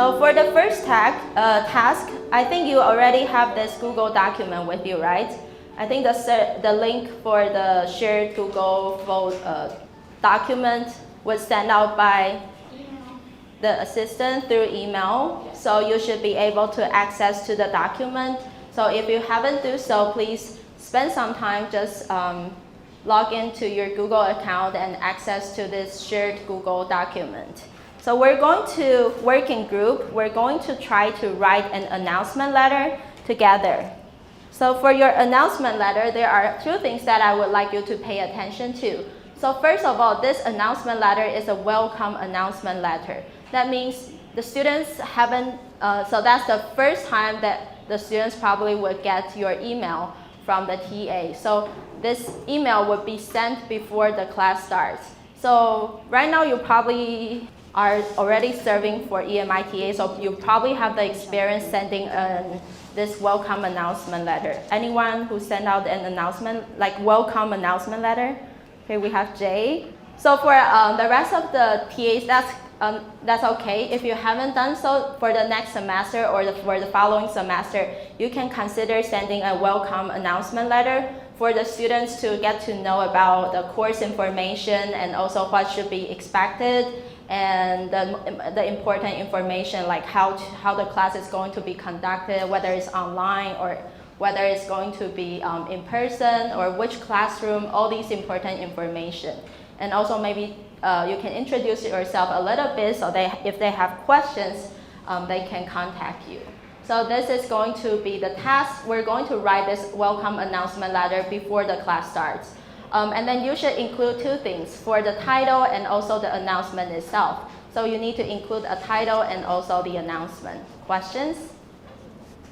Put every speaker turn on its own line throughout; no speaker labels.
So for the first task, I think you already have this Google document with you, right? I think the link for the shared Google document was sent out by the assistant through email. So you should be able to access to the document. So if you haven't do so, please spend some time just log into your Google account and access to this shared Google document. So we're going to work in group. We're going to try to write an announcement letter together. So for your announcement letter, there are two things that I would like you to pay attention to. So first of all, this announcement letter is a welcome announcement letter. That means the students haven't, so that's the first time that the students probably would get your email from the TA. So this email would be sent before the class starts. So right now you probably are already serving for EMITA, so you probably have the experience sending this welcome announcement letter. Anyone who sent out an announcement, like welcome announcement letter? Okay, we have Jay. So for the rest of the TAs, that's okay. If you haven't done so for the next semester or for the following semester, you can consider sending a welcome announcement letter for the students to get to know about the course information and also what should be expected and the important information like how the class is going to be conducted, whether it's online or whether it's going to be in person or which classroom, all these important information. And also maybe you can introduce yourself a little bit so if they have questions, they can contact you. So this is going to be the task. We're going to write this welcome announcement letter before the class starts. And then you should include two things for the title and also the announcement itself. So you need to include a title and also the announcement. Questions?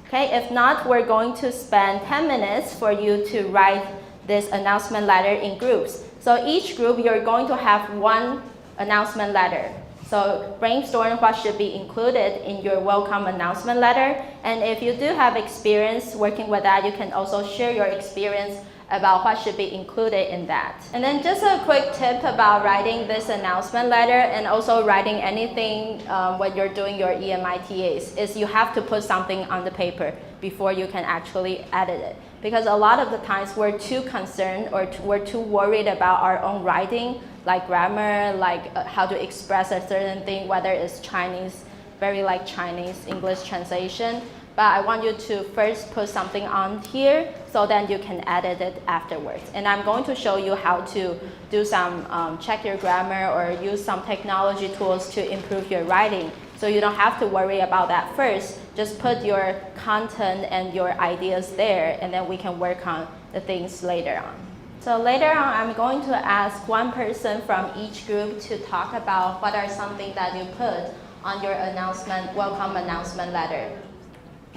Okay, if not, we're going to spend 10 minutes for you to write this announcement letter in groups. So each group, you're going to have one announcement letter. So brainstorm what should be included in your welcome announcement letter. And if you do have experience working with that, you can also share your experience about what should be included in that. And then just a quick tip about writing this announcement letter and also writing anything when you're doing your EMITAs is you have to put something on the paper before you can actually edit it. Because a lot of the times we're too concerned or we're too worried about our own writing, like grammar, like how to express a certain thing, whether it's Chinese, very like Chinese English translation. But I want you to first put something on here so then you can edit it afterwards. And I'm going to show you how to do some check your grammar or use some technology tools to improve your writing. So you don't have to worry about that first. Just put your content and your ideas there and then we can work on the things later on. So later on, I'm going to ask one person from each group to talk about what are something that you put on your announcement, welcome announcement letter.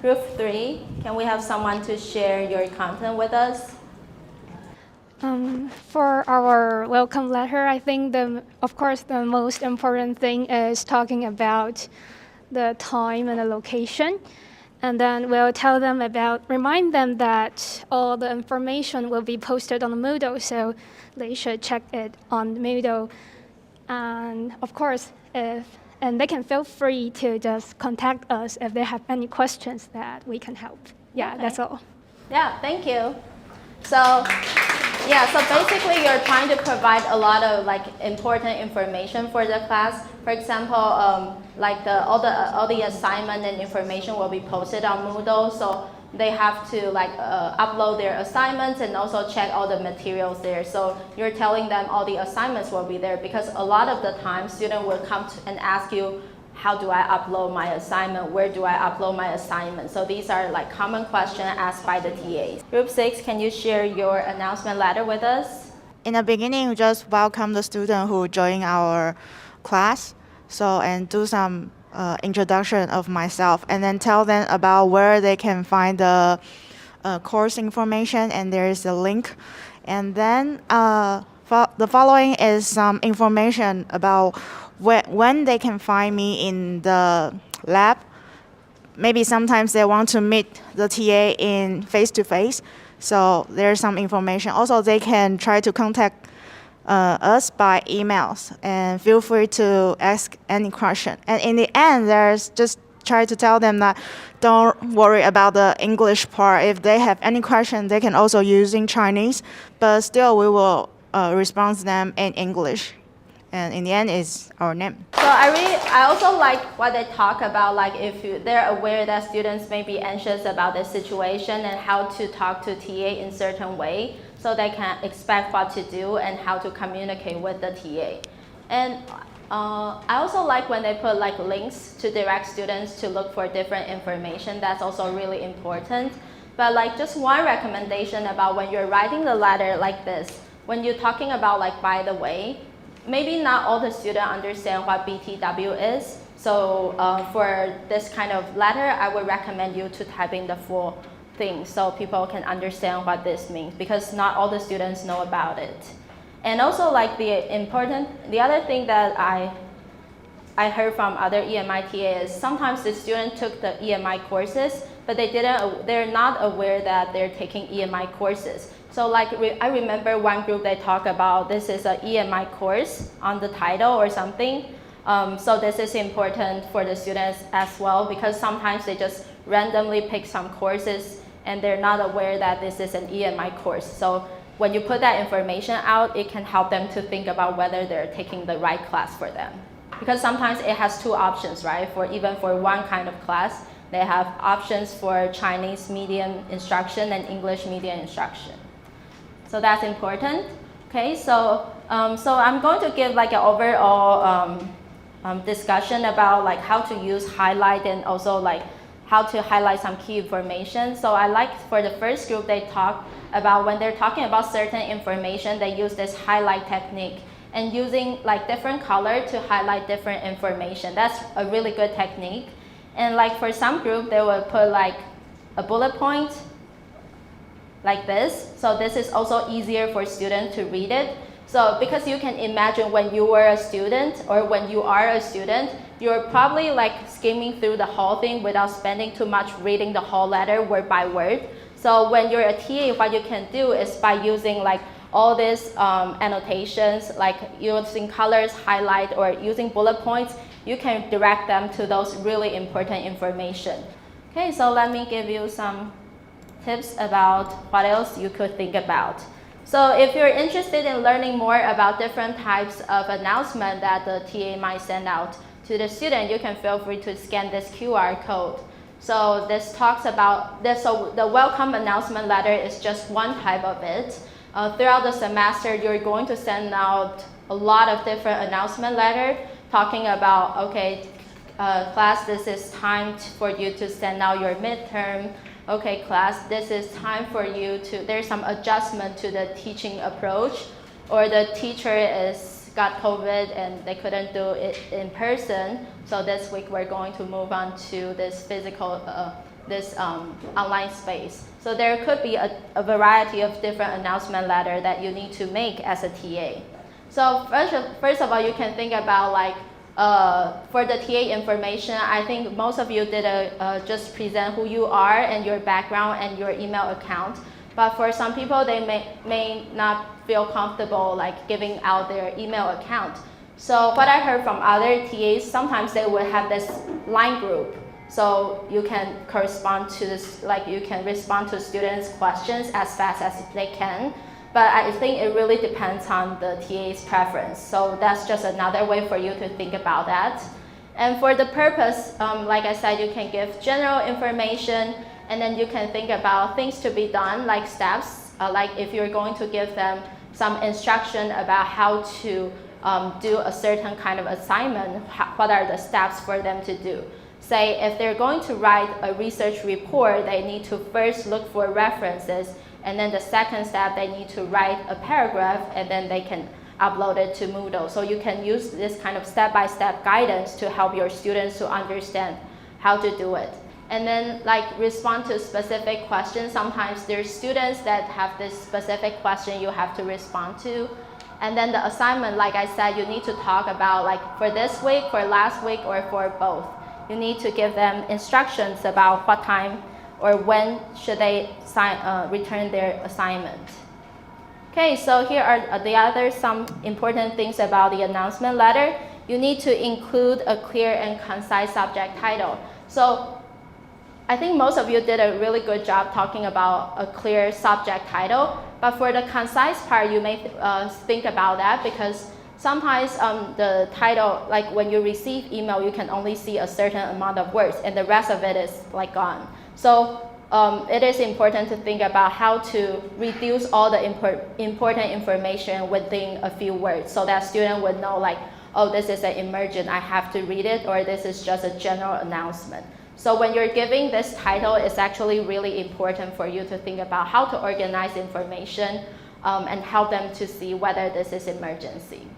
Group 3, can we have someone to share your content with us?
For our welcome letter, I think of course the most important thing is talking about the time and the location. And then we'll tell them remind them that all the information will be posted on the Moodle, so they should check it on Moodle. And of course, and they can feel free to just contact us if they have any questions that we can help. Yeah, okay. That's all.
Yeah, thank you. So basically you're trying to provide a lot of like important information for the class. For example, all the assignment and information will be posted on Moodle, so they have to upload their assignments and also check all the materials there. So you're telling them all the assignments will be there because a lot of the time students will come and ask you, how do I upload my assignment? Where do I upload my assignment? So these are like common questions asked by the TAs. Group 6, can you share your announcement letter with us?
In the beginning, we just welcome the student who join our class, and do some introduction of myself, and then tell them about where they can find the course information, and there is a link. And then the following is some information about when they can find me in the lab. Maybe sometimes they want to meet the TA in face-to-face, so there's some information. Also, they can try to contact us by emails, and feel free to ask any question. And in the end, there's just try to tell them that don't worry about the English part. If they have any question, they can also use in Chinese, but still we will respond to them in English. And in the end, it's our name.
So I also like what they talk about, like they're aware that students may be anxious about the situation and how to talk to TA in certain way, so they can expect what to do and how to communicate with the TA. And I also like when they put like links to direct students to look for different information. That's also really important. But like just one recommendation about when you're writing the letter like this, when you're talking about like by the way, maybe not all the students understand what BTW is. So for this kind of letter, I would recommend you to type in the full thing so people can understand what this means, because not all the students know about it. And also like the other thing that I heard from other EMI TAs is sometimes the student took the EMI courses, but they're not aware that they're taking EMI courses. So like I remember one group they talk about this is an EMI course on the title or something. So this is important for the students as well, because sometimes they just randomly pick some courses and they're not aware that this is an EMI course. So when you put that information out, it can help them to think about whether they're taking the right class for them. Because sometimes it has two options, right? Even for one kind of class, they have options for Chinese medium instruction and English medium instruction. So that's important. Okay, so I'm going to give like an overall discussion about like how to use highlight and also like how to highlight some key information. So I like for the first group, they talk about when they're talking about certain information, they use this highlight technique and using like different color to highlight different information. That's a really good technique. And like for some group, they will put like a bullet point like this. So this is also easier for students to read it. So because you can imagine when you were a student or when you are a student, you're probably like skimming through the whole thing without spending too much reading the whole letter word by word. So when you're a TA, what you can do is by using like all these annotations, like using colors, highlight, or using bullet points, you can direct them to those really important information. Okay, so let me give you some tips about what else you could think about. So if you're interested in learning more about different types of announcement that the TA might send out to the student, you can feel free to scan this QR code. So this talks about this. So the welcome announcement letter is just one type of it. Throughout the semester, you're going to send out a lot of different announcement letters talking about, okay, class, this is time for you to send out your midterm. Okay, class, this is time for you to, there's some adjustment to the teaching approach, or the teacher got COVID and they couldn't do it in person. So this week we're going to move on to this physical, online space. So there could be a variety of different announcement letters that you need to make as a TA. So first of all, you can think about like, for the TA information, I think most of you did just present who you are and your background and your email account. But for some people, they may not feel comfortable like giving out their email account. So what I heard from other TAs, sometimes they will have this line group. So you can correspond to this, like you can respond to students' questions as fast as they can. But I think it really depends on the TA's preference. So that's just another way for you to think about that. And for the purpose, like I said, you can give general information, and then you can think about things to be done, like steps, like if you're going to give them some instruction about how to do a certain kind of assignment, what are the steps for them to do. Say if they're going to write a research report, they need to first look for references, and then the second step, they need to write a paragraph, and then they can upload it to Moodle. So you can use this kind of step-by-step guidance to help your students to understand how to do it. And then like respond to specific questions. Sometimes there's students that have this specific question you have to respond to. And then the assignment, like I said, you need to talk about like for this week, for last week, or for both. You need to give them instructions about what time or when should they return their assignment. Okay, so here are the other some important things about the announcement letter. You need to include a clear and concise subject title. So I think most of you did a really good job talking about a clear subject title, but for the concise part, you may think about that because sometimes the title, like when you receive email, you can only see a certain amount of words and the rest of it is like gone. So it is important to think about how to reduce all the important information within a few words so that student would know like, oh, this is an emergent, I have to read it, or this is just a general announcement. So when you're giving this title, it's actually really important for you to think about how to organize information and help them to see whether this is emergency.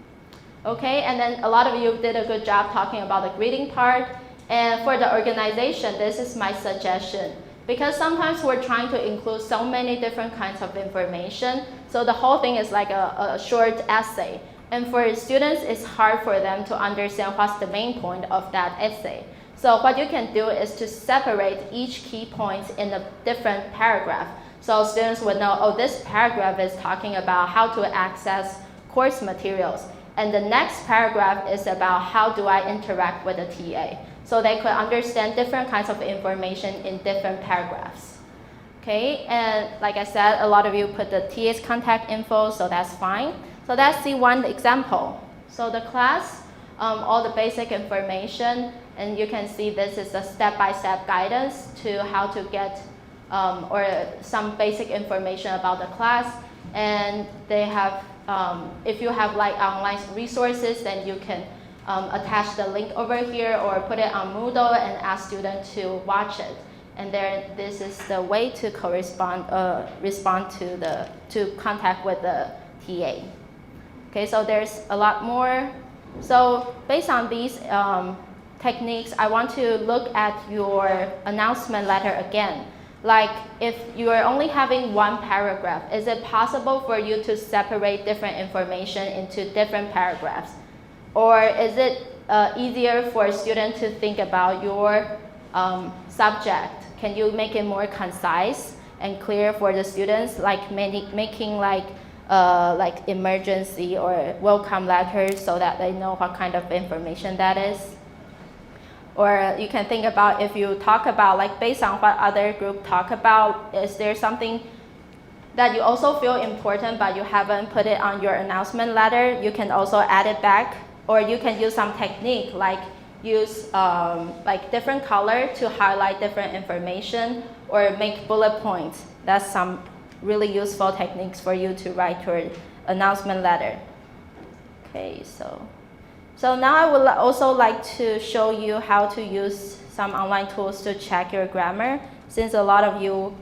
Okay, and then a lot of you did a good job talking about the greeting part. And for the organization, this is my suggestion. Because sometimes we're trying to include so many different kinds of information, so the whole thing is like a short essay. And for students, it's hard for them to understand what's the main point of that essay. So what you can do is to separate each key point in a different paragraph. So students would know, oh, this paragraph is talking about how to access course materials. And the next paragraph is about how do I interact with the TA. So they could understand different kinds of information in different paragraphs. Okay, and like I said, a lot of you put the TA's contact info, so that's fine. So let's see one example. So the class, all the basic information, and you can see this is a step-by-step guidance to how to get or some basic information about the class. And they have, if you have like online resources, then you can attach the link over here or put it on Moodle and ask students to watch it. And there, this is the way to respond to contact with the TA. Okay, so there's a lot more. So based on these techniques, I want to look at your announcement letter again. Like if you are only having one paragraph, is it possible for you to separate different information into different paragraphs? Or is it easier for a student to think about your subject? Can you make it more concise and clear for the students, like making like emergency or welcome letters so that they know what kind of information that is? Or you can think about if you talk about, like based on what other group talk about, is there something that you also feel important but you haven't put it on your announcement letter? You can also add it back, or you can use some technique like use like different color to highlight different information or make bullet points. That's some really useful techniques for you to write your announcement letter. Okay, so now I would also like to show you how to use some online tools to check your grammar, since a lot of you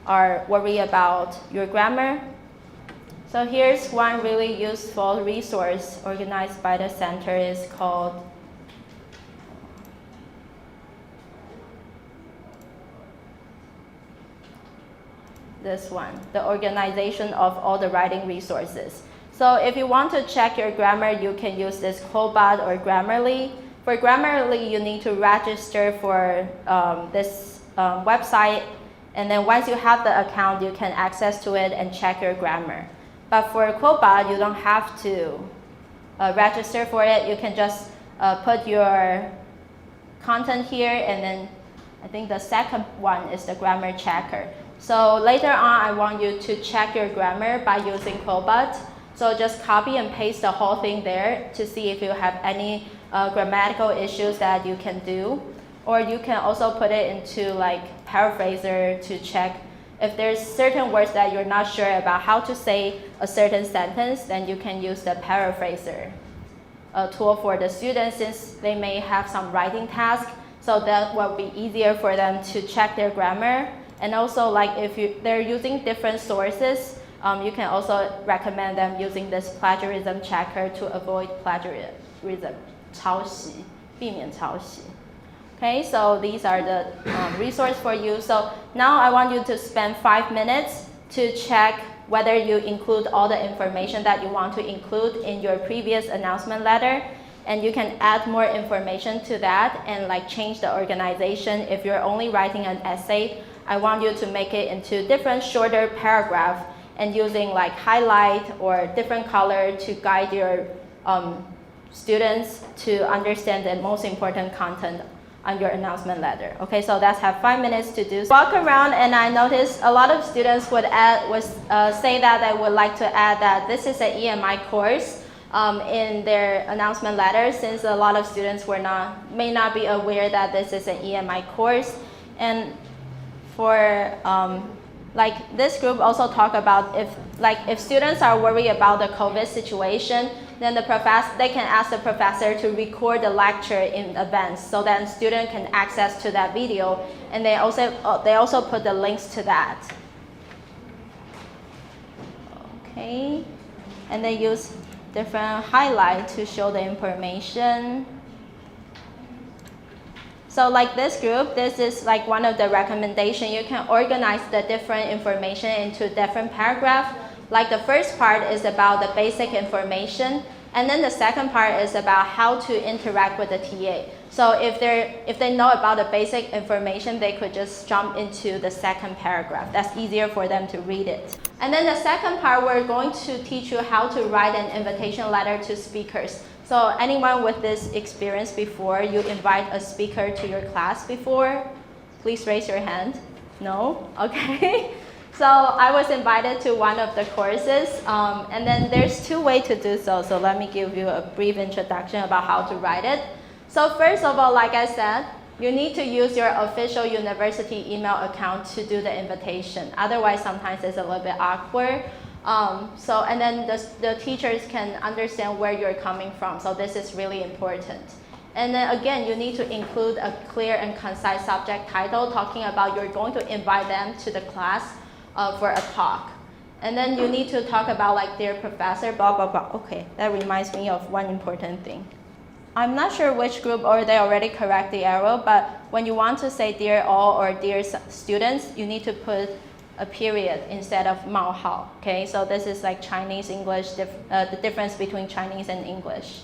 are worried about your grammar. So here's one really useful resource organized by the center. It's called this one, the organization of all the writing resources. So if you want to check your grammar, you can use this Quotebot or Grammarly. For Grammarly, you need to register for this website, and then once you have the account, you can access to it and check your grammar. But for Quotebot, you don't have to register for it. You can just put your content here, and then I think the second one is the grammar checker. So later on, I want you to check your grammar by using Quotebot. So just copy and paste the whole thing there to see if you have any grammatical issues that you can do. Or you can also put it into like paraphraser to check if there's certain words that you're not sure about how to say a certain sentence, then you can use the paraphraser tool for the students, since they may have some writing task. So that will be easier for them to check their grammar. And also, like if they're using different sources, you can also recommend them using this plagiarism checker to avoid plagiarism, 抄袭，避免抄袭. Okay, so these are the resources for you. So now I want you to spend 5 minutes to check whether you include all the information that you want to include in your previous announcement letter. And you can add more information to that and like change the organization. If you're only writing an essay, I want you to make it into different shorter paragraphs and using like highlight or different color to guide your students to understand the most important content on your announcement letter. Okay, so that's have 5 minutes to do. Walk around, and I noticed a lot of students would say that they would like to add that this is an EMI course in their announcement letter, since a lot of students may not be aware that this is an EMI course. And for like this group also talk about if students are worried about the COVID situation, then they can ask the professor to record the lecture in advance so that student can access to that video, and they also put the links to that. Okay, and they use different highlight to show the information. So like this group, this is like one of the recommendations. You can organize the different information into different paragraphs. Like the first part is about the basic information, and then the second part is about how to interact with the TA. So if they know about the basic information, they could just jump into the second paragraph. That's easier for them to read it. And then the second part, we're going to teach you how to write an invitation letter to speakers. So anyone with this experience before, you invite a speaker to your class before? Please raise your hand. No? Okay. So I was invited to one of the courses, and then there's 2 ways to do so. So let me give you a brief introduction about how to write it. So first of all, like I said, you need to use your official university email account to do the invitation. Otherwise, sometimes it's a little bit awkward. And then the teachers can understand where you're coming from. So this is really important. And then again, you need to include a clear and concise subject title talking about you're going to invite them to the class for a talk. And then you need to talk about like dear professor, blah, blah, blah. Okay, that reminds me of one important thing. I'm not sure which group, or they already correct the error, but when you want to say dear all or dear students, you need to put a period instead of 冒号. Okay, so this is like Chinese, English, the difference between Chinese and English.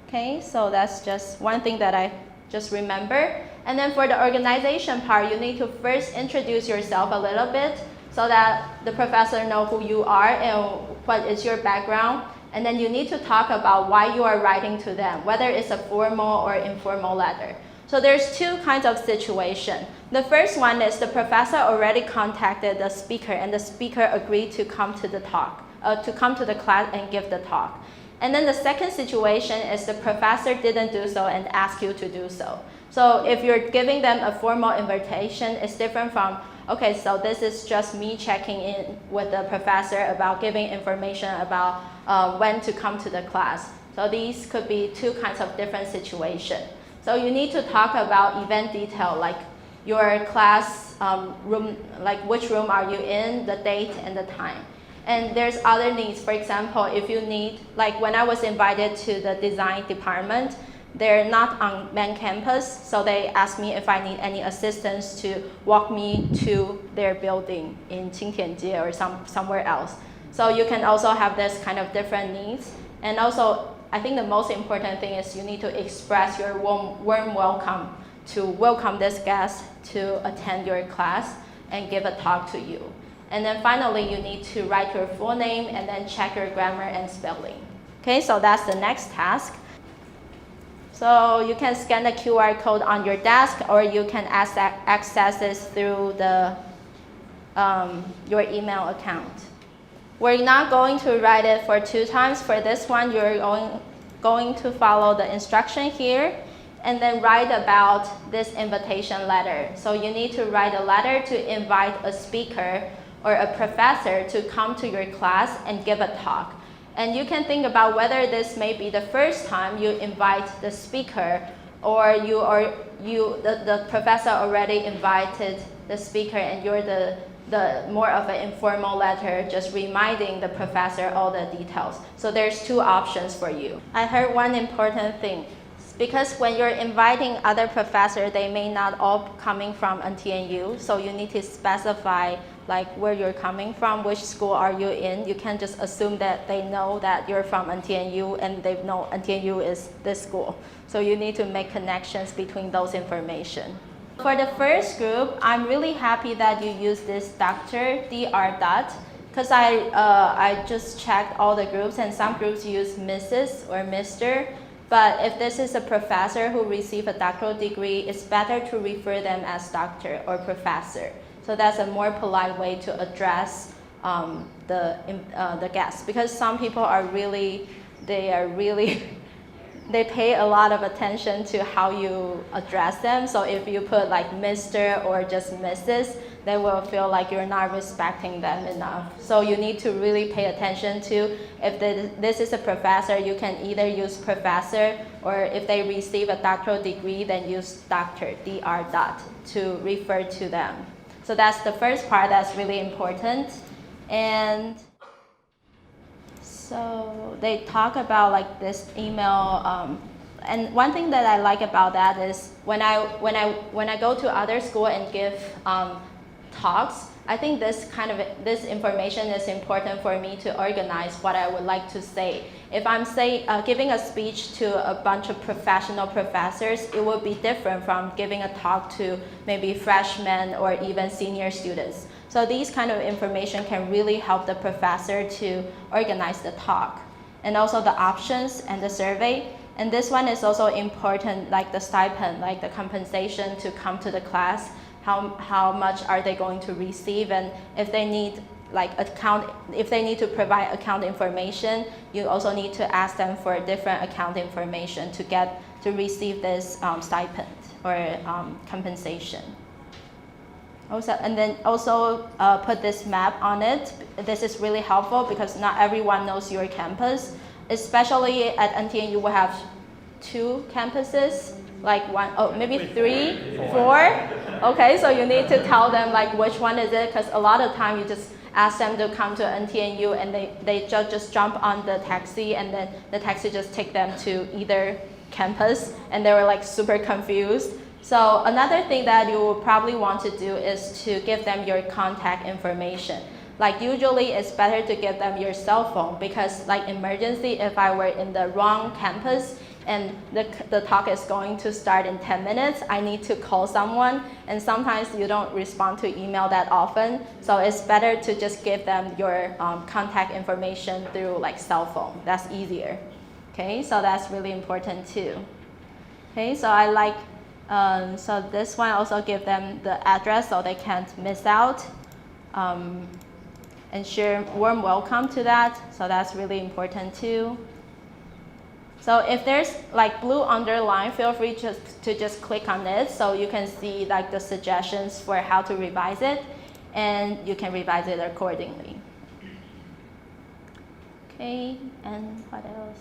Okay, so that's just one thing that I just remember. And then for the organization part, you need to first introduce yourself a little bit so that the professor knows who you are and what is your background. And then you need to talk about why you are writing to them, whether it's a formal or informal letter. So there's 2 kinds of situation. The first one is the professor already contacted the speaker, and the speaker agreed to come to the talk, to come to the class and give the talk. And then the second situation is the professor didn't do so and asked you to do so. So if you're giving them a formal invitation, it's different from, okay, so this is just me checking in with the professor about giving information about when to come to the class. So these could be 2 kinds of different situations. So you need to talk about event detail, like your class room, like which room are you in, the date and the time. And there's other needs. For example, if you need, like when I was invited to the design department, they're not on main campus, so they asked me if I need any assistance to walk me to their building in Qingtianjie or somewhere else. So you can also have this kind of different needs. And also, I think the most important thing is you need to express your warm welcome to welcome this guest to attend your class and give a talk to you. And then finally, you need to write your full name and then check your grammar and spelling. Okay, so that's the next task. So you can scan the QR code on your desk, or you can access this through your email account. We're not going to write it for 2 times. For this one, you're going to follow the instruction here and then write about this invitation letter. So you need to write a letter to invite a speaker or a professor to come to your class and give a talk. And you can think about whether this may be the first time you invite the speaker, or the professor already invited the speaker and you're the more of an informal letter, just reminding the professor all the details. So there's 2 options for you. I heard one important thing. Because when you're inviting other professors, they may not all coming from NTNU, so you need to specify like where you're coming from, which school are you in. You can't just assume that they know that you're from NTNU and they know NTNU is this school. So you need to make connections between those information. For the first group, I'm really happy that you use this Dr. because I just checked all the groups, and some groups use Mrs. or Mr. But if this is a professor who received a doctoral degree, it's better to refer them as doctor or professor. So that's a more polite way to address the guests, because some people are really, they pay a lot of attention to how you address them. So if you put like Mr. or just Mrs., they will feel like you're not respecting them enough. So you need to really pay attention to, if this is a professor, you can either use professor, or if they receive a doctoral degree, then use doctor, Dr. to refer to them. So that's the first part that's really important. And so they talk about like this email, and one thing that I like about that is when I go to other school and give talks, I think this information is important for me to organize what I would like to say. If I'm giving a speech to a bunch of professional professors, it would be different from giving a talk to maybe freshmen or even senior students. So these kind of information can really help the professor to organize the talk. And also the options and the survey. And this one is also important, like the stipend, like the compensation to come to the class. How much are they going to receive, and if they need if they need to provide account information, you also need to ask them for different account information to receive this stipend or compensation. And then also put this map on it. This is really helpful because not everyone knows your campus, especially at NTNU. You will have 2 campuses. Maybe 3, 4. Okay, so you need to tell them like which one is it, because a lot of time you just ask them to come to NTNU and they just jump on the taxi, and then the taxi just take them to either campus, and they were like super confused. So another thing that you will probably want to do is to give them your contact information. Like usually it's better to give them your cell phone, because like emergency, if I were in the wrong campus, and the talk is going to start in 10 minutes, I need to call someone, and sometimes you don't respond to email that often, so it's better to just give them your contact information through like cell phone. That's easier. Okay, so that's really important too. Okay, so I like, so this one also give them the address so they can't miss out, and share warm welcome to that, so that's really important too. So if there's like blue underline, feel free to just click on it so you can see like the suggestions for how to revise it, and you can revise it accordingly. Okay, and what else?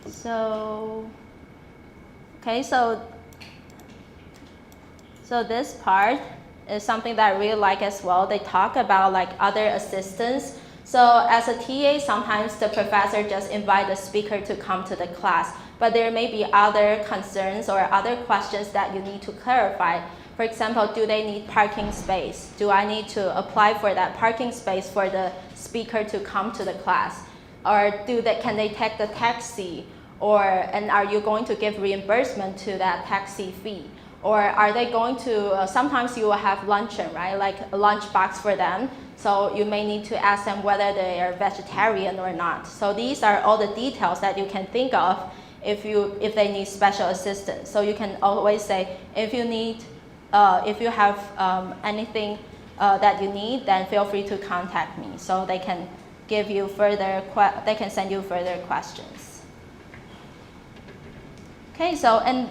So, okay, so this part is something that I really like as well. They talk about like other assistants. So as a TA, sometimes the professor just invite the speaker to come to the class, but there may be other concerns or other questions that you need to clarify. For example, do they need parking space? Do I need to apply for that parking space for the speaker to come to the class? Or can they take the taxi? And are you going to give reimbursement to that taxi fee? Or are they going to, sometimes you will have luncheon, right? Like a lunch box for them. So you may need to ask them whether they are vegetarian or not. So these are all the details that you can think of if they need special assistance. So you can always say, if you have anything that you need, then feel free to contact me. So they can give you they can send you further questions. Okay, so and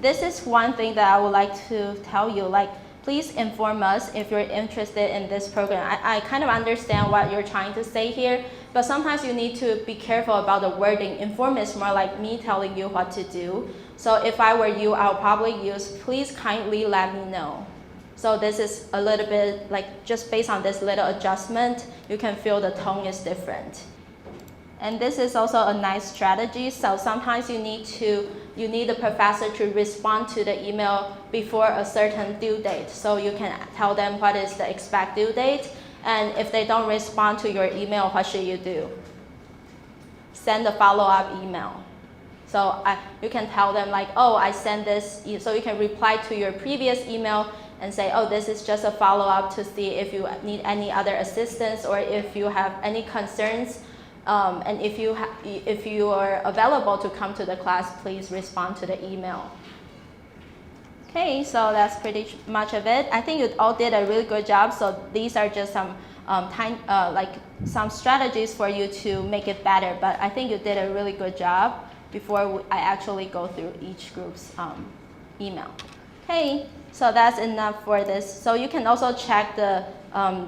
this is one thing that I would like to tell you, like, please inform us if you're interested in this program. I kind of understand what you're trying to say here, but sometimes you need to be careful about the wording. Inform is more like me telling you what to do. So if I were you, I'll probably use, please kindly let me know. So this is a little bit like, just based on this little adjustment, you can feel the tone is different. And this is also a nice strategy. So sometimes you need the professor to respond to the email before a certain due date. So you can tell them what is the expected due date. And if they don't respond to your email, what should you do? Send a follow-up email. So you can tell them like, oh, I sent this, so you can reply to your previous email and say, oh, this is just a follow-up to see if you need any other assistance or if you have any concerns. And if you are available to come to the class, please respond to the email. Okay, so that's pretty much of it. I think you all did a really good job. So these are just some some strategies for you to make it better. But I think you did a really good job before I actually go through each group's email. Okay, so that's enough for this. So you can also check the,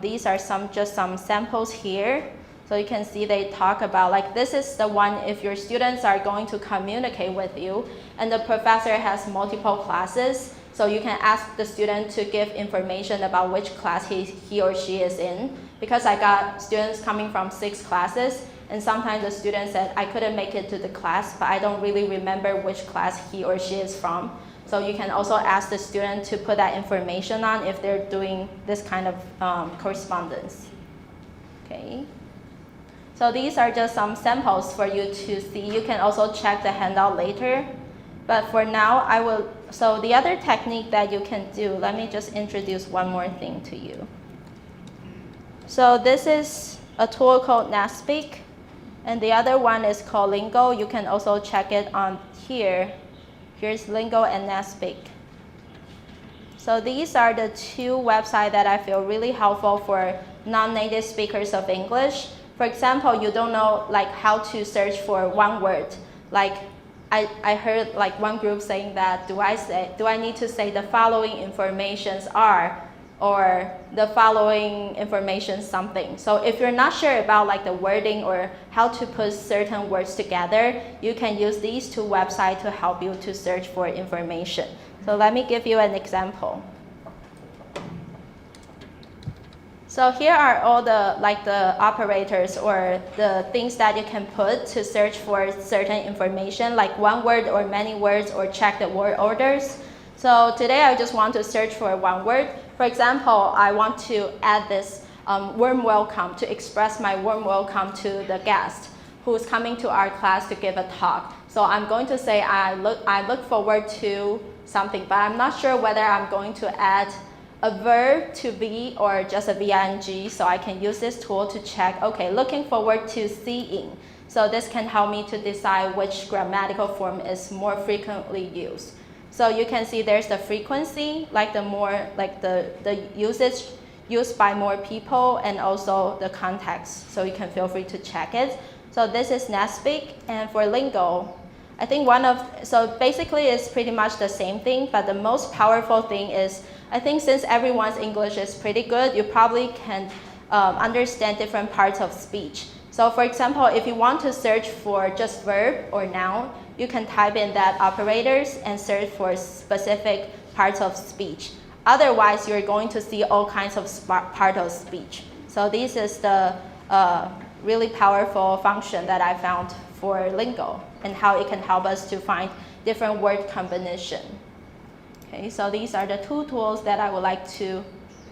these are just some samples here. So you can see they talk about, like, this is the one if your students are going to communicate with you and the professor has multiple classes. So you can ask the student to give information about which class he or she is in. Because I got students coming from 6 classes, and sometimes the student said, I couldn't make it to the class, but I don't really remember which class he or she is from. So you can also ask the student to put that information on if they're doing this kind of correspondence. Okay. So these are just some samples for you to see. You can also check the handout later. But for now, so the other technique that you can do, let me just introduce one more thing to you. So this is a tool called NetSpeak, and the other one is called Lingo. You can also check it on here. Here's Lingo and NetSpeak. So these are the 2 websites that I feel really helpful for non-native speakers of English. For example, you don't know like how to search for one word. Like I heard like one group saying that, do I need to say the following informations are, or the following information something. So if you're not sure about like the wording or how to put certain words together, you can use these 2 websites to help you to search for information. So let me give you an example. So here are all the operators or the things that you can put to search for certain information, like one word or many words, or check the word orders. So today I just want to search for one word. For example, I want to add this warm welcome to express my warm welcome to the guest who is coming to our class to give a talk. So I'm going to say I look forward to something, but I'm not sure whether I'm going to add a verb to be or just a V-I-N-G, so I can use this tool to check, okay, looking forward to seeing. So this can help me to decide which grammatical form is more frequently used. So you can see there's the frequency, like the more, like the usage used by more people, and also the context. So you can feel free to check it. So this is NetSpeak, and for Lingo, I think so basically it's pretty much the same thing, but the most powerful thing is, I think since everyone's English is pretty good, you probably can understand different parts of speech. So for example, if you want to search for just verb or noun, you can type in that operators and search for specific parts of speech. Otherwise, you're going to see all kinds of part of speech. So this is the really powerful function that I found for Lingo and how it can help us to find different word combination. Okay, so these are the 2 tools that I would like to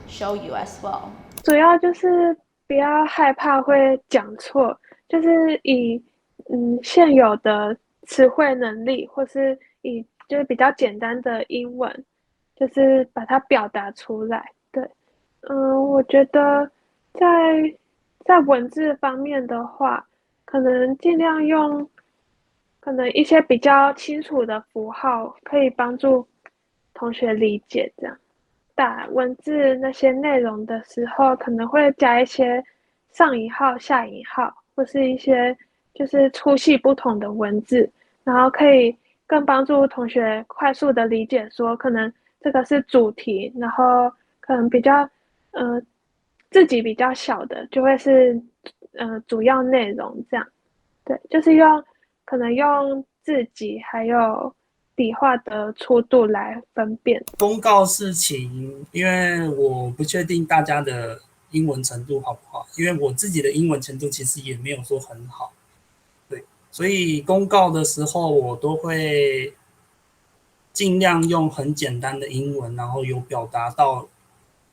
show you as well.
主要就是不要害怕会讲错，就是以现有的词汇能力，或是以就是比较简单的英文，就是把它表达出来。对，我觉得在文字方面的话，可能尽量用可能一些比较清楚的符号，可以帮助同学理解。这样打文字那些内容的时候，可能会加一些上引号、下引号，或是一些就是粗细不同的文字，然后可以更帮助同学快速的理解说，可能这个是主题，然后可能比较自己比较小的就会是主要内容这样。对，就是可能用自己还有笔画的粗度来分辨。
公告事情，因为我不确定大家的英文程度好不好，因为我自己的英文程度其实也没有说很好，对，所以公告的时候我都会尽量用很简单的英文，然后有表达到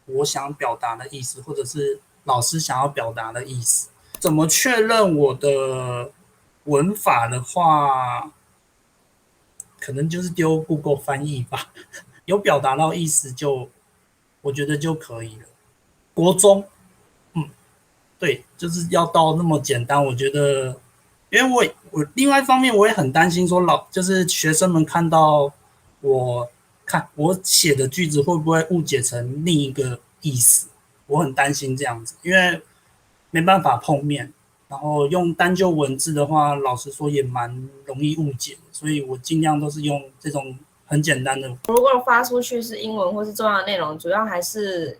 我想表达的意思，或者是老师想要表达的意思。怎么确认我的文法的话，可能就是丢 Google 翻译吧，有表达到意思就我觉得就可以了。国中，对，就是要到那么简单，我觉得，因为我另外一方面我也很担心说就是学生们看到我写的句子会不会误解成另一个意思，我很担心这样子，因为没办法碰面，然后用单就文字的话，老实说也蛮容易误解的，所以我尽量都是用这种很简单的。
如果发出去是英文或是重要的内容，主要还是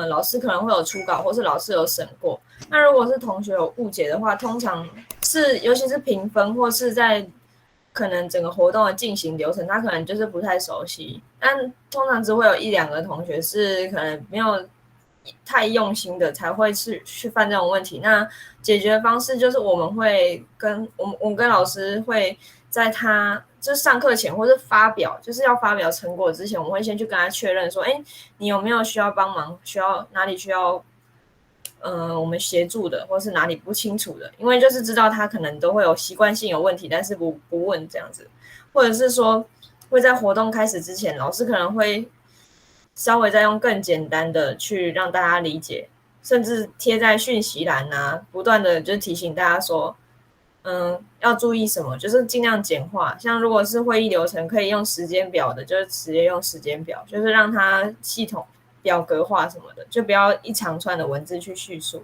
老师可能会有初稿，或是老师有审过。那如果是同学有误解的话，通常是尤其是评分或是在可能整个活动的进行流程，他可能就是不太熟悉。但通常只会有一两个同学是可能没有太用心的，才会去犯这种问题。那解决方式就是我们会我跟老师会在他就是上课前或是就是要发表成果之前，我们会先去跟他确认说，你有没有需要帮忙，哪里需要我们协助的，或是哪里不清楚的，因为就是知道他可能都会有习惯性有问题，但是不问这样子，或者是说会在活动开始之前，老师可能会稍微再用更简单的去让大家理解，甚至贴在讯息栏啊，不断的就提醒大家说，要注意什么，就是尽量简化。像如果是会议流程可以用时间表的，就是直接用时间表，就是让它系统表格化什么的，就不要一长串的文字去叙述。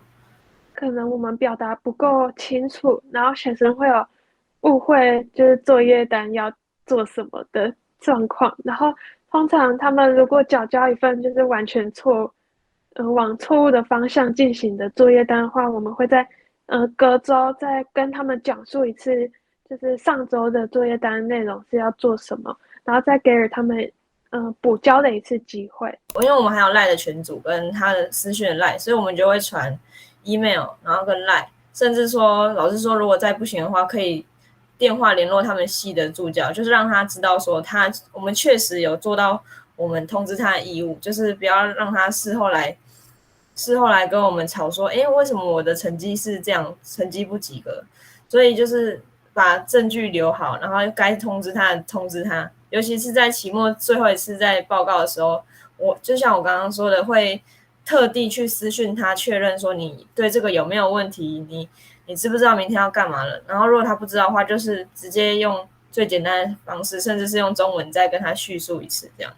可能我们表达不够清楚，然后学生会有误会，就是作业单要做什么的状况。然后通常他们如果缴交一份就是完全往错误的方向进行的作业单的话，我们会在隔周再跟他们讲述一次，就是上周的作业单内容是要做什么，然后再给予他们补交的一次机会。
因为我们还有 LINE 的群组跟他的私讯的 LINE，所以我们就会传 email， 然后跟 LINE， 甚至说老师说如果再不行的话，可以电话联络他们系的助教，就是让他知道说我们确实有做到我们通知他的义务，就是不要让他事后来跟我们吵说，为什么我的成绩是这样，成绩不及格？所以就是把证据留好，然后该通知他的通知他，尤其是在期末最后一次在报告的时候，就像我刚刚说的，会特地去私讯他确认说你对这个有没有问题，你知不知道明天要干嘛了？然后如果他不知道的话，就是直接用最简单的方式，甚至是用中文再跟他叙述一次这样。